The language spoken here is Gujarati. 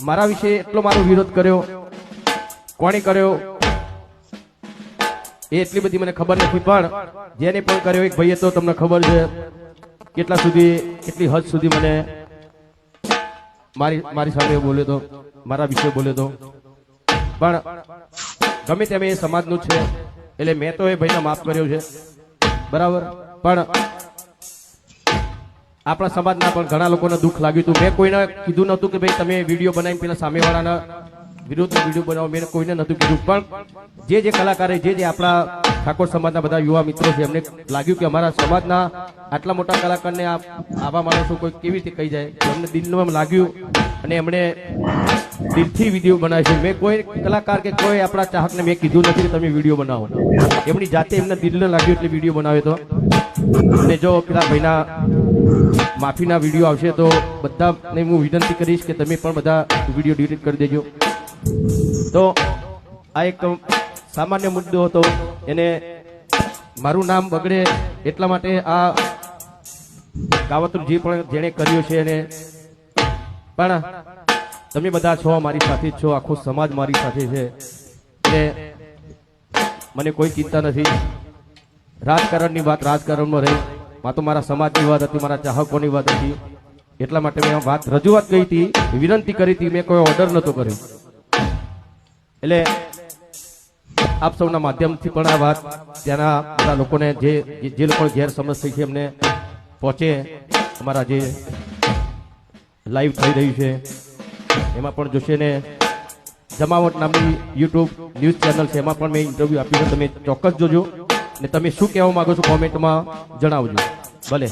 મારા વિશે એટલો મારો વિરોધ કર્યો, કોણે કર્યો એ એટલી બધી મને ખબર નથી, પણ જેને પણ કર્યો એક ભાઈએ તો તમને ખબર છે કેટલા સુધી, કેટલી હદ સુધી મને મારી સામે બોલ્યો તો, મારા વિશે બોલ્યો તો. પણ ગમે તેમ એ સમાજનું છે એટલે મેં તો એ ભાઈને માફ કર્યો છે, બરાબર. પણ આપણા સમાજના પણ ઘણા લોકોને દુઃખ લાગ્યું હતું. મેં કોઈને કીધું નહોતું કે ભાઈ તમે વિડીયો બનાવીને પેલા સામેવાળાના વિરોધનો વિડીયો બનાવો, મેં કોઈને નહોતું કીધું. પણ જે કલાકારે, જે આપણા ઠાકોર સમાજના બધા યુવા મિત્રો છે, એમને લાગ્યું કે અમારા સમાજના આટલા મોટા કલાકારને આવા માણસો કોઈ કેવી રીતે કહી જાય, એમને દિલમાં લાગ્યું અને એમણે દિલથી વિડીયો બનાવે છે. મેં કોઈ કલાકાર કે કોઈ આપણા ચાહકને મેં કીધું નથી કે તમે વિડીયો બનાવો, એમની જાતે એમને દિલને લાગ્યું એટલે વિડીયો બનાવ્યો હતો. અને જો પેલા ભાઈના માફીના વિડીયો આવશે તો બધાને હું વિનંતી કરીશ કે તમે પણ બધા વિડીયો ડિલીટ કરી દેજો. તો આ એક સામાન્ય મુદ્દો હતો, એને મારું નામ બગડે એટલા માટે આ કાવતરું જે પણ જેણે કર્યું છે એને. પણ તમે બધા છો મારી સાથે જ છો, આખો સમાજ મારી સાથે છે એટલે મને કોઈ ચિંતા નથી. રાજકારણની વાત રાજકારણમાં રહી, માં તો મારા સમાજની વાત હતી, મારા ચાહકોની વાત હતી, એટલા માટે મેં વાત રજૂઆત કરી હતી, વિનંતી કરી હતી, મેં કોઈ ઓર્ડર નહોતો કર્યો. એટલે આપ સૌના માધ્યમથી પણ આ વાત ત્યાંના બધા લોકોને જે લોકોને ગેરસમજ થઈ છે એમને પહોંચે. અમારા જે લાઈવ થઈ રહ્યું છે એમાં પણ જોશે ને જમાવટ નામની યુટ્યુબ ન્યૂઝ ચેનલ છે, એમાં પણ મેં ઇન્ટરવ્યુ આપ્યું છે. તમે ચોક્કસ જોજો ને તમે શું કહેવા માંગો છો કોમેન્ટમાં જણાવજો. ભલે.